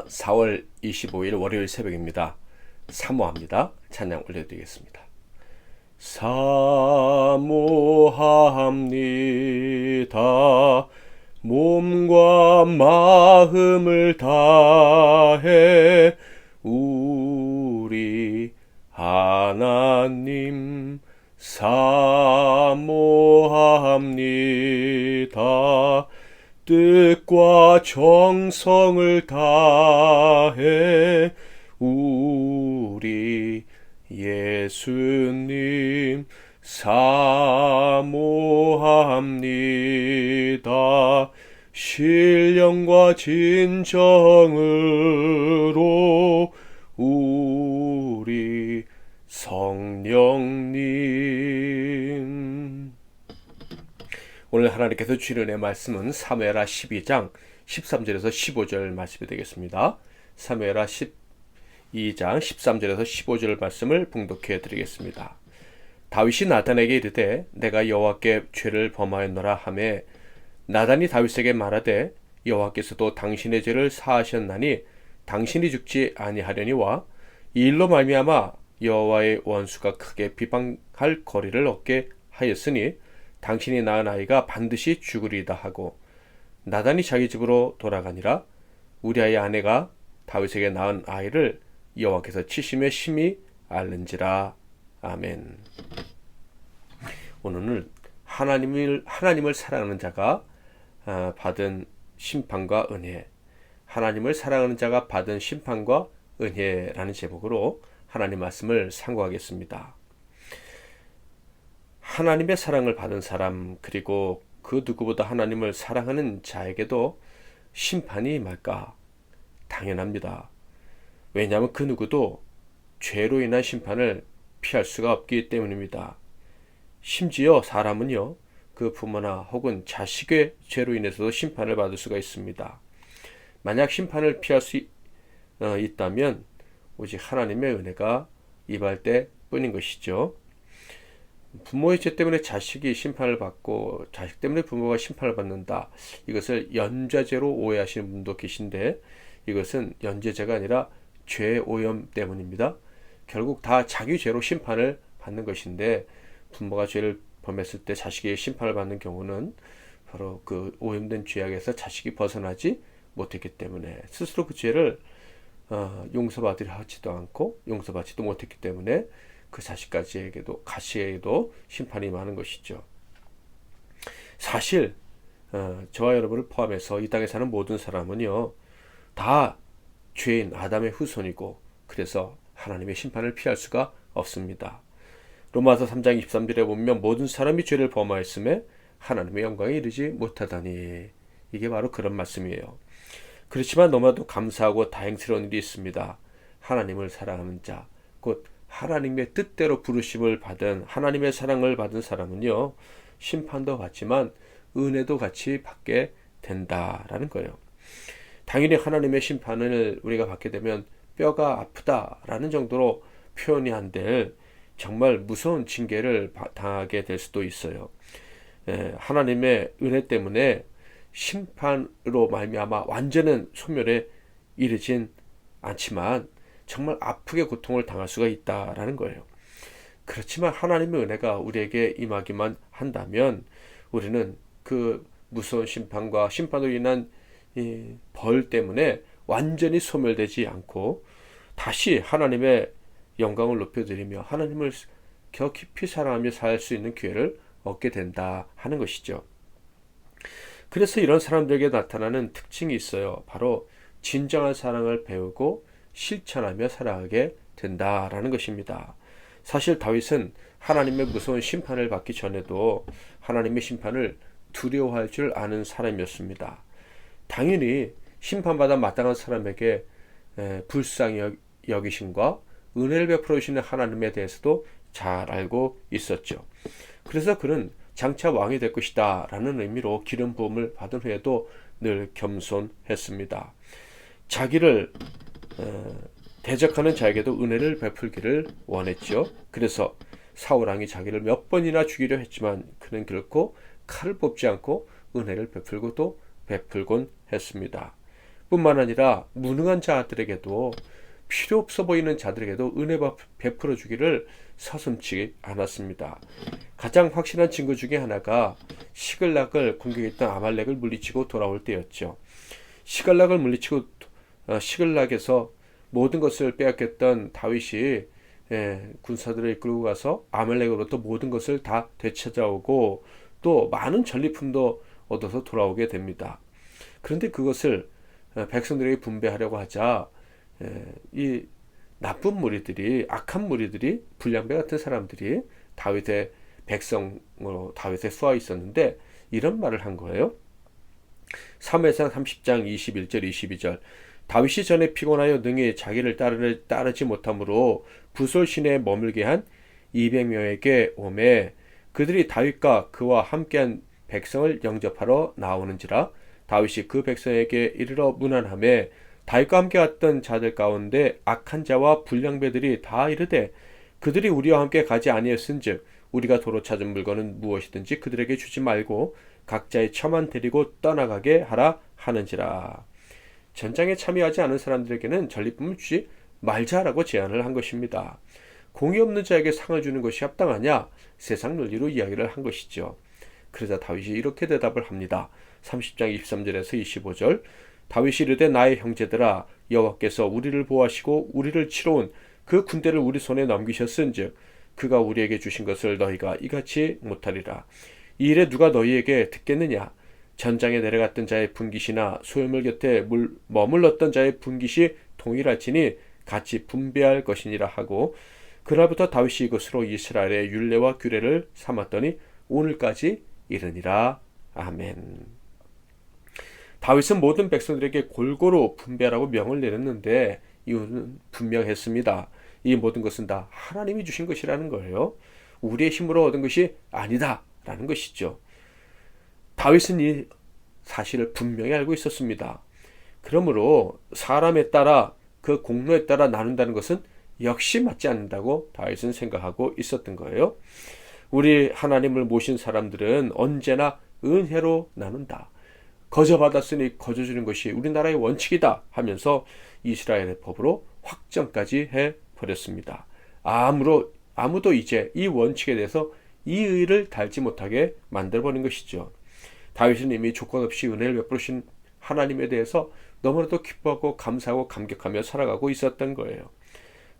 4월 25일 월요일 새벽입니다. 사모합니다. 찬양 올려드리겠습니다. 사모합니다. 몸과 마음을 다해 우리 하나님 사모합니다. 뜻과 정성을 다해 우리 예수님 사모합니다. 신령과 진정으로 우리 성령님. 오늘 하나님께서 주시는 은혜의 말씀은 사무엘하 12장 13절에서 15절 말씀이 되겠습니다. 사무엘하 12장 13절에서 15절 말씀을 봉독해 드리겠습니다. 다윗이 나단에게 이르되 내가 여호와께 죄를 범하였노라 하매 나단이 다윗에게 말하되 여호와께서도 당신의 죄를 사하셨나니 당신이 죽지 아니하려니와 이 일로 말미암아 여호와의 원수가 크게 비방할 거리를 얻게 하였으니 당신이 낳은 아이가 반드시 죽으리이다 하고 나단이 자기 집으로 돌아가니라. 우리아의 아내가 다윗에게 낳은 아이를 여호와께서 치심에 심히 앓는지라. 아멘. 오늘은 하나님을 사랑하는 자가 받은 심판과 은혜, 하나님을 사랑하는 자가 받은 심판과 은혜라는 제목으로 하나님 말씀을 상고하겠습니다. 하나님의 사랑을 받은 사람, 그리고 그 누구보다 하나님을 사랑하는 자에게도 심판이 임할까? 당연합니다. 왜냐하면 그 누구도 죄로 인한 심판을 피할 수가 없기 때문입니다. 심지어 사람은요, 그 부모나 혹은 자식의 죄로 인해서도 심판을 받을 수가 있습니다. 만약 심판을 피할 수 있다면 오직 하나님의 은혜가 임할 때 뿐인 것이죠. 부모의 죄 때문에 자식이 심판을 받고 자식 때문에 부모가 심판을 받는다. 이것을 연좌죄로 오해하시는 분도 계신데 이것은 연좌죄가 아니라 죄 오염 때문입니다. 결국 다 자기 죄로 심판을 받는 것인데 부모가 죄를 범했을 때 자식이 심판을 받는 경우는 바로 그 오염된 죄악에서 자식이 벗어나지 못했기 때문에 스스로 그 죄를 용서받으려 하지도 않고 용서받지도 못했기 때문에 그 자식까지에게도 가시에게도 심판이 많은 것이죠. 사실 저와 여러분을 포함해서 이 땅에 사는 모든 사람은요 다 죄인 아담의 후손이고 그래서 하나님의 심판을 피할 수가 없습니다. 로마서 3장 23절에 보면 모든 사람이 죄를 범하였음에 하나님의 영광에 이르지 못하다니, 이게 바로 그런 말씀이에요. 그렇지만 너무나도 감사하고 다행스러운 일이 있습니다. 하나님을 사랑하는 자, 곧 하나님의 뜻대로 부르심을 받은 하나님의 사랑을 받은 사람은요 심판도 받지만 은혜도 같이 받게 된다라는 거예요. 당연히 하나님의 심판을 우리가 받게 되면 뼈가 아프다라는 정도로 표현이 안 될 정말 무서운 징계를 당하게 될 수도 있어요. 하나님의 은혜 때문에 심판으로 말미암아 완전한 소멸에 이르진 않지만 정말 아프게 고통을 당할 수가 있다라는 거예요. 그렇지만 하나님의 은혜가 우리에게 임하기만 한다면 우리는 그 무서운 심판과 심판으로 인한 이 벌 때문에 완전히 소멸되지 않고 다시 하나님의 영광을 높여드리며 하나님을 더 깊이 사랑하며 살 수 있는 기회를 얻게 된다 하는 것이죠. 그래서 이런 사람들에게 나타나는 특징이 있어요. 바로 진정한 사랑을 배우고 실천하며 살아가게 된다라는 것입니다. 사실 다윗은 하나님의 무서운 심판을 받기 전에도 하나님의 심판을 두려워할 줄 아는 사람이었습니다. 당연히 심판받아 마땅한 사람에게 불쌍히 여기심과 은혜를 베풀어 주시는 하나님에 대해서도 잘 알고 있었죠. 그래서 그는 장차 왕이 될 것이다 라는 의미로 기름 부음을 받은 후에도 늘 겸손했습니다. 자기를 대적하는 자에게도 은혜를 베풀기를 원했죠. 그래서 사울왕이 자기를 몇 번이나 죽이려 했지만 그는 결코 칼을 뽑지 않고 은혜를 베풀고도 베풀곤 했습니다. 뿐만 아니라 무능한 자들에게도, 필요 없어 보이는 자들에게도 은혜 베풀어 주기를 서슴지 않았습니다. 가장 확실한 증거 중에 하나가 시글락을 공격했던 아말렉을 물리치고 돌아올 때였죠. 시글락을 물리치고 시글락에서 모든 것을 빼앗겼던 다윗이 군사들을 이끌고 가서 아말렉으로부터 모든 것을 다 되찾아오고 또 많은 전리품도 얻어서 돌아오게 됩니다. 그런데 그것을 백성들에게 분배하려고 하자 이 나쁜 무리들이, 악한 무리들이, 불량배 같은 사람들이 다윗의 백성으로 다윗에 쏘아 있었는데 이런 말을 한 거예요. 사무엘상 30장 21절 22절 다윗이 전에 피곤하여 능히 자기를 따르지 못하므로 부솔 시내에 머물게 한 200명에게 오매 그들이 다윗과 그와 함께한 백성을 영접하러 나오는지라 다윗이 그 백성에게 이르러 문안하매 다윗과 함께 왔던 자들 가운데 악한 자와 불량배들이 다 이르되 그들이 우리와 함께 가지 아니했은즉 우리가 도로 찾은 물건은 무엇이든지 그들에게 주지 말고 각자의 처만 데리고 떠나가게 하라 하는지라. 전장에 참여하지 않은 사람들에게는 전리품을 주지 말자라고 제안을 한 것입니다. 공의 없는 자에게 상을 주는 것이 합당하냐? 세상 논리로 이야기를 한 것이죠. 그러자 다윗이 이렇게 대답을 합니다. 30장 23절에서 25절 다윗이 이르되 나의 형제들아 여호와께서 우리를 보호하시고 우리를 치러 온 그 군대를 우리 손에 넘기셨은즉 그가 우리에게 주신 것을 너희가 이같이 못하리라. 이 일에 누가 너희에게 듣겠느냐? 전장에 내려갔던 자의 분깃이나 소유물 곁에 머물렀던 자의 분깃이 동일할지니 같이 분배할 것이니라 하고 그날부터 다윗이 이것으로 이스라엘의 율례와 규례를 삼았더니 오늘까지 이르니라. 아멘. 다윗은 모든 백성들에게 골고루 분배하라고 명을 내렸는데 이유는 분명했습니다. 이 모든 것은 다 하나님이 주신 것이라는 거예요. 우리의 힘으로 얻은 것이 아니다 라는 것이죠. 다윗은 이 사실을 분명히 알고 있었습니다. 그러므로 사람에 따라 그 공로에 따라 나눈다는 것은 역시 맞지 않는다고 다윗은 생각하고 있었던 거예요. 우리 하나님을 모신 사람들은 언제나 은혜로 나눈다. 거저 받았으니 거저 주는 것이 우리나라의 원칙이다 하면서 이스라엘의 법으로 확정까지 해버렸습니다. 아무도 이제 이 원칙에 대해서 이의를 달지 못하게 만들어버린 것이죠. 다윗은 이미 조건 없이 은혜를 베푸신 하나님에 대해서 너무나도 기뻐하고 감사하고 감격하며 살아가고 있었던 거예요.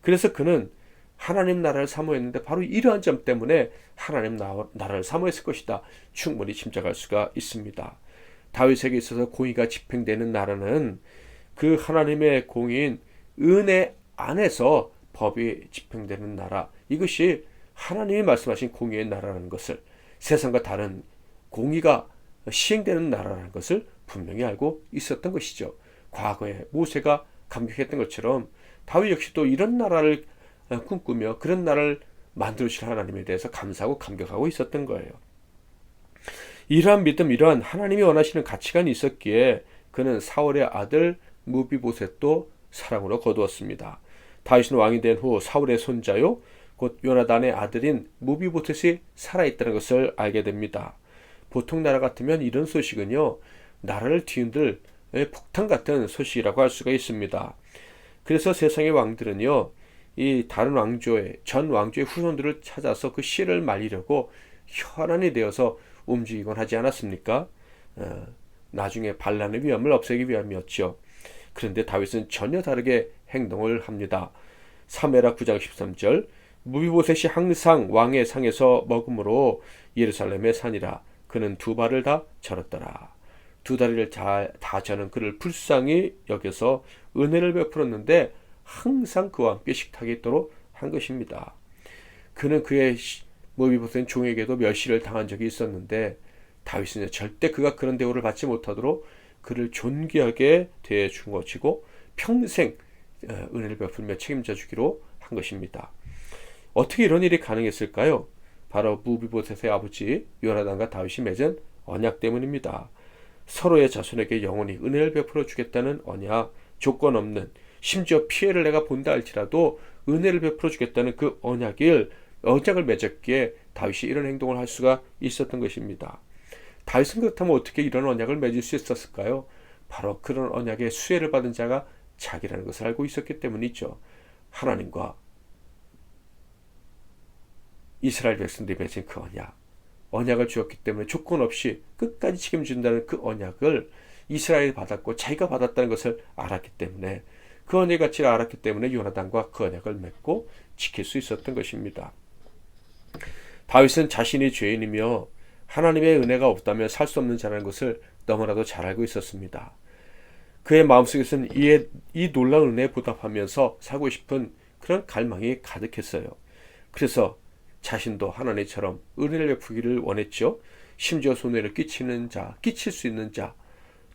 그래서 그는 하나님 나라를 사모했는데 바로 이러한 점 때문에 하나님 나라를 사모했을 것이다. 충분히 짐작할 수가 있습니다. 다윗에게 있어서 공의가 집행되는 나라는 그 하나님의 공의인 은혜 안에서 법이 집행되는 나라, 이것이 하나님이 말씀하신 공의의 나라라는 것을, 세상과 다른 공의가 시행되는 나라라는 것을 분명히 알고 있었던 것이죠. 과거에 모세가 감격했던 것처럼 다윗 역시도 이런 나라를 꿈꾸며 그런 나라를 만들어주신 하나님에 대해서 감사하고 감격하고 있었던 거예요. 이러한 믿음, 이러한 하나님이 원하시는 가치관이 있었기에 그는 사울의 아들 무비보셋도 사랑으로 거두었습니다. 다윗은 왕이 된 후 사울의 손자요 곧 요나단의 아들인 무비보셋이 살아있다는 것을 알게 됩니다. 보통 나라 같으면 이런 소식은요 나라를 뒤흔들 폭탄 같은 소식이라고 할 수가 있습니다. 그래서 세상의 왕들은요 이 다른 왕조의 전 왕조의 후손들을 찾아서 그 씨를 말리려고 혈안이 되어서 움직이곤 하지 않았습니까? 나중에 반란의 위험을 없애기 위함이었죠. 그런데 다윗은 전혀 다르게 행동을 합니다. 사무엘하 9장 13절 무비보셋이 항상 왕의 상에서 먹음으로 예루살렘에 사니라. 그는 두 발을 다 절었더라. 두 다리를 다 저는 그를 불쌍히 여겨서 은혜를 베풀었는데 항상 그와 함께 식탁에 있도록 한 것입니다. 그는 그의 무비보셋 종에게도 멸시를 당한 적이 있었는데 다윗은 절대 그가 그런 대우를 받지 못하도록 그를 존귀하게 대해준 것이고 평생 은혜를 베풀며 책임져 주기로 한 것입니다. 어떻게 이런 일이 가능했을까요? 바로 무비보셋의 아버지 요나단과 다윗이 맺은 언약 때문입니다. 서로의 자손에게 영원히 은혜를 베풀어 주겠다는 언약, 조건 없는, 심지어 피해를 내가 본다 할지라도 은혜를 베풀어 주겠다는 그 언약을 맺었기에 다윗이 이런 행동을 할 수가 있었던 것입니다. 다윗은 그렇다면 어떻게 이런 언약을 맺을 수 있었을까요? 바로 그런 언약의 수혜를 받은 자가 자기라는 것을 알고 있었기 때문이죠. 하나님과 이스라엘 백성들이 맺은 그 언약을 주었기 때문에 조건 없이 끝까지 책임진다는 그 언약을 이스라엘이 받았고 자기가 받았다는 것을 알았기 때문에, 그 언약의 가치를 알았기 때문에 요나단과 그 언약을 맺고 지킬 수 있었던 것입니다. 다윗은 자신이 죄인이며 하나님의 은혜가 없다면 살 수 없는 자라는 것을 너무나도 잘 알고 있었습니다. 그의 마음속에서는 이 놀라운 은혜에 보답하면서 살고 싶은 그런 갈망이 가득했어요. 그래서 자신도 하나님처럼 은혜를 베푸기를 원했죠. 심지어 손해를 끼칠 수 있는 자,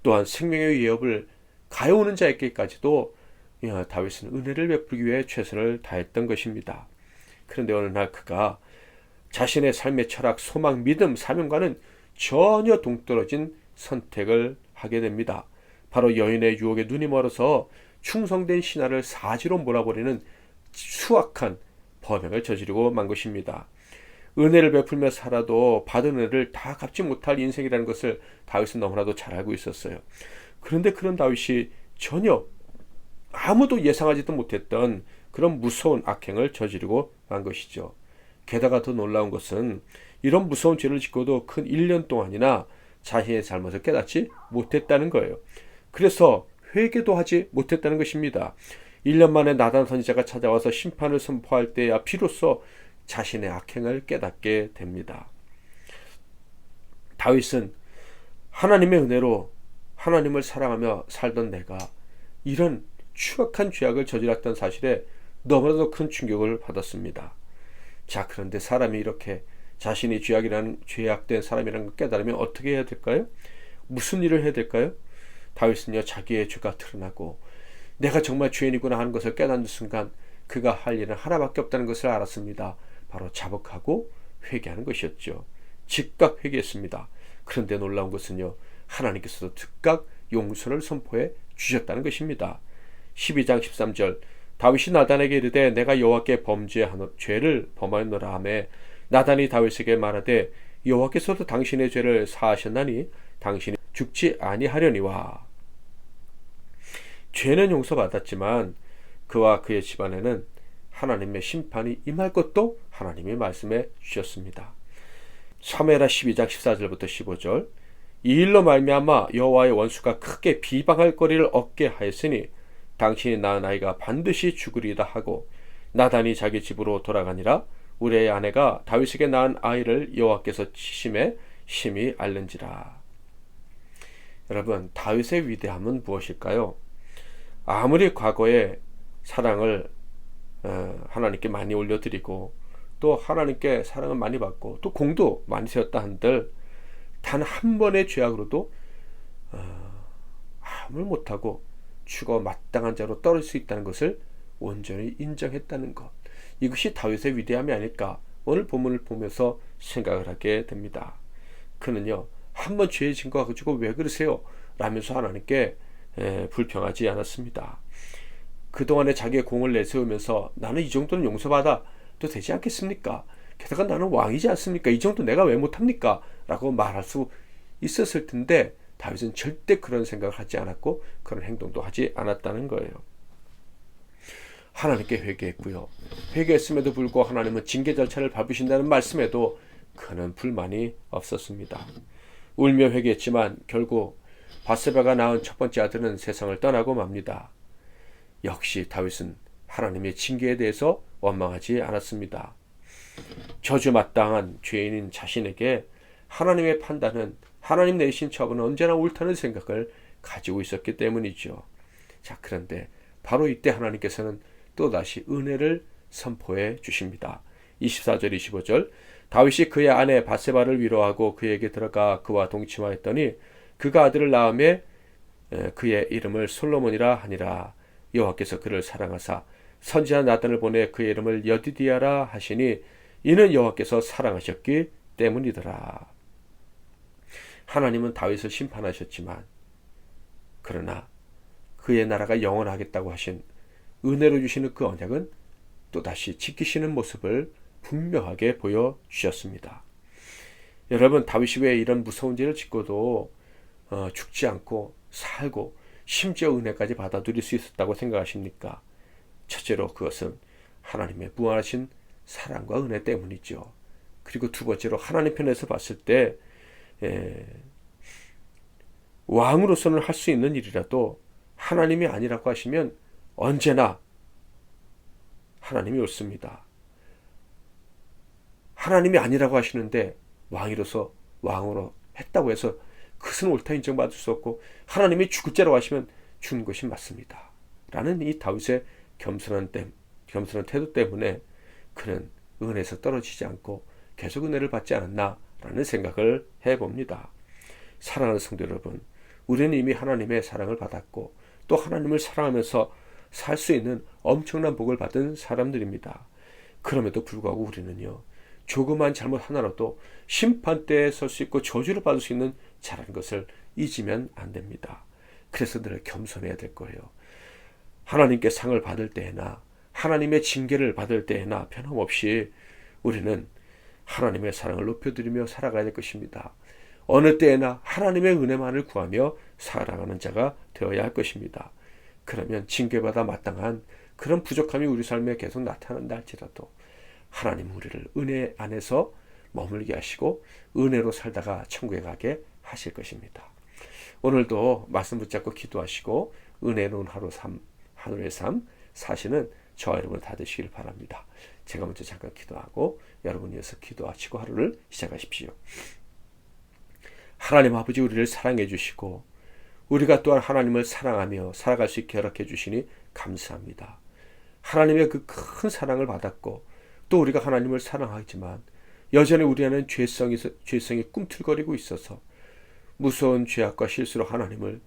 또한 생명의 위협을 가해오는 자에게까지도 다윗은 은혜를 베풀기 위해 최선을 다했던 것입니다. 그런데 어느 날 그가 자신의 삶의 철학, 소망, 믿음, 사명과는 전혀 동떨어진 선택을 하게 됩니다. 바로 여인의 유혹에 눈이 멀어서 충성된 신하를 사지로 몰아버리는 수악한 범행을 저지르고 만 것입니다. 은혜를 베풀며 살아도 받은 은혜를 다 갚지 못할 인생이라는 것을 다윗은 너무나도 잘 알고 있었어요. 그런데 그런 다윗이 전혀 아무도 예상하지도 못했던 그런 무서운 악행을 저지르고 만 것이죠. 게다가 더 놀라운 것은 이런 무서운 죄를 짓고도 근 1년 동안이나 자신의 잘못을 깨닫지 못했다는 거예요. 그래서 회개도 하지 못했다는 것입니다. 1년 만에 나단 선지자가 찾아와서 심판을 선포할 때야 비로소 자신의 악행을 깨닫게 됩니다. 다윗은 하나님의 은혜로 하나님을 사랑하며 살던 내가 이런 추악한 죄악을 저질렀던 사실에 너무나도 큰 충격을 받았습니다. 자, 그런데 사람이 이렇게 자신이 죄악된 사람이라는 걸 깨달으면 어떻게 해야 될까요? 무슨 일을 해야 될까요? 다윗은요, 자기의 죄가 드러나고 내가 정말 죄인이구나 하는 것을 깨닫는 순간 그가 할 일은 하나밖에 없다는 것을 알았습니다. 바로 자복하고 회개하는 것이었죠. 즉각 회개했습니다. 그런데 놀라운 것은요, 하나님께서도 즉각 용서를 선포해 주셨다는 것입니다. 12장 13절, 다윗이 나단에게 이르되 내가 여호와께 범죄한 죄를 범하였노라 하매 나단이 다윗에게 말하되 여호와께서도 당신의 죄를 사하셨나니 당신이 죽지 아니하려니와. 죄는 용서받았지만 그와 그의 집안에는 하나님의 심판이 임할 것도 하나님이 말씀해 주셨습니다. 사무엘하 12장 14절부터 15절, 이 일로 말미암아 여호와의 원수가 크게 비방할 거리를 얻게 하였으니 당신이 낳은 아이가 반드시 죽으리다 하고 나단이 자기 집으로 돌아가니라. 우리의 아내가 다윗에게 낳은 아이를 여호와께서 치심에 심히 앓는지라. 여러분, 다윗의 위대함은 무엇일까요? 아무리 과거에 사랑을 하나님께 많이 올려드리고 또 하나님께 사랑을 많이 받고 또 공도 많이 세웠다 한들 단 한 번의 죄악으로도 아무를 못하고 죽어 마땅한 자로 떨어질 수 있다는 것을 온전히 인정했다는 것, 이것이 다윗의 위대함이 아닐까 오늘 본문을 보면서 생각을 하게 됩니다. 그는요, 한 번 죄에 진 거 가지고 왜 그러세요? 라면서 하나님께 불평하지 않았습니다. 그동안에 자기의 공을 내세우면서 나는 이 정도는 용서받아도 되지 않겠습니까? 게다가 나는 왕이지 않습니까? 이 정도 내가 왜 못합니까? 라고 말할 수 있었을 텐데 다윗은 절대 그런 생각을 하지 않았고 그런 행동도 하지 않았다는 거예요. 하나님께 회개했고요. 회개했음에도 불구하고 하나님은 징계 절차를 밟으신다는 말씀에도 그는 불만이 없었습니다. 울며 회개했지만 결국 밧세바가 낳은 첫 번째 아들은 세상을 떠나고 맙니다. 역시 다윗은 하나님의 징계에 대해서 원망하지 않았습니다. 저주마땅한 죄인인 자신에게 하나님의 판단은, 하나님 내리신 처분은 언제나 옳다는 생각을 가지고 있었기 때문이죠. 자, 그런데 바로 이때 하나님께서는 또다시 은혜를 선포해 주십니다. 24절 25절, 다윗이 그의 아내 밧세바를 위로하고 그에게 들어가 그와 동침하였더니 그가 아들을 낳음에 그의 이름을 솔로몬이라 하니라. 여호와께서 그를 사랑하사 선지자 나단을 보내 그의 이름을 여디디아라 하시니 이는 여호와께서 사랑하셨기 때문이더라. 하나님은 다윗을 심판하셨지만 그러나 그의 나라가 영원하겠다고 하신 은혜로 주시는 그 언약은 또다시 지키시는 모습을 분명하게 보여주셨습니다. 여러분, 다윗이 왜 이런 무서운 죄를 짓고도 죽지 않고 살고 심지어 은혜까지 받아 누릴 수 있었다고 생각하십니까? 첫째로 그것은 하나님의 무한하신 사랑과 은혜 때문이죠. 그리고 두 번째로 하나님 편에서 봤을 때 왕으로서는 할 수 있는 일이라도 하나님이 아니라고 하시면 언제나 하나님이 옳습니다. 하나님이 아니라고 하시는데 왕으로서 왕으로 했다고 해서 그것은 옳다 인정받을 수 없고, 하나님이 죽을 자라고 하시면 죽는 것이 맞습니다. 라는 이 다윗의 겸손한 태도 때문에 그는 은혜에서 떨어지지 않고 계속 은혜를 받지 않았나라는 생각을 해봅니다. 사랑하는 성도 여러분, 우리는 이미 하나님의 사랑을 받았고 또 하나님을 사랑하면서 살 수 있는 엄청난 복을 받은 사람들입니다. 그럼에도 불구하고 우리는요, 조그만 잘못 하나라도 심판대에 설 수 있고 저주를 받을 수 있는 자라는 것을 잊으면 안 됩니다. 그래서 늘 겸손해야 될 거예요. 하나님께 상을 받을 때에나 하나님의 징계를 받을 때에나 변함없이 우리는 하나님의 사랑을 높여드리며 살아가야 될 것입니다. 어느 때에나 하나님의 은혜만을 구하며 살아가는 자가 되어야 할 것입니다. 그러면 징계받아 마땅한 그런 부족함이 우리 삶에 계속 나타난다 할지라도 하나님 우리를 은혜 안에서 머물게 하시고 은혜로 살다가 천국에 가게 하실 것입니다. 오늘도 말씀 붙잡고 기도하시고 은혜로운 하루의 삶 사시는 저와 여러분 다 되시길 바랍니다. 제가 먼저 잠깐 기도하고 여러분이 이어서 기도하시고 하루를 시작하십시오. 하나님 아버지, 우리를 사랑해 주시고 우리가 또한 하나님을 사랑하며 살아갈 수 있게 허락해 주시니 감사합니다. 하나님의 그 큰 사랑을 받았고 또 우리가 하나님을 사랑하지만 여전히 우리 안에는 죄성이 꿈틀거리고 있어서 무서운 죄악과 실수로 하나님을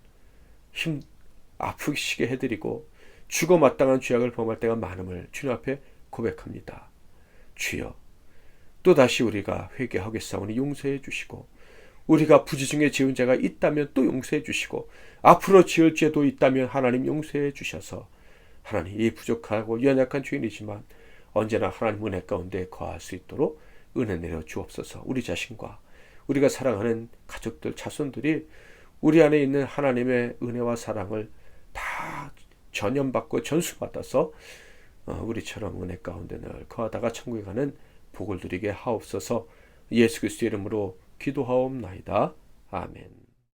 아프시게 해드리고 죽어 마땅한 죄악을 범할 때가 많음을 주님 앞에 고백합니다. 주여, 또다시 우리가 회개하겠사오니 용서해 주시고, 우리가 부지 중에 지은 죄가 있다면 또 용서해 주시고, 앞으로 지을 죄도 있다면 하나님 용서해 주셔서 하나님, 이 부족하고 연약한 죄인이지만 언제나 하나님 은혜 가운데 거할 수 있도록 은혜 내려 주옵소서. 우리 자신과 우리가 사랑하는 가족들, 자손들이 우리 안에 있는 하나님의 은혜와 사랑을 다 전염받고 전수받아서 우리처럼 은혜 가운데 늘 거하다가 천국에 가는 복을 누리게 하옵소서. 예수 그리스도의 이름으로 기도하옵나이다. 아멘.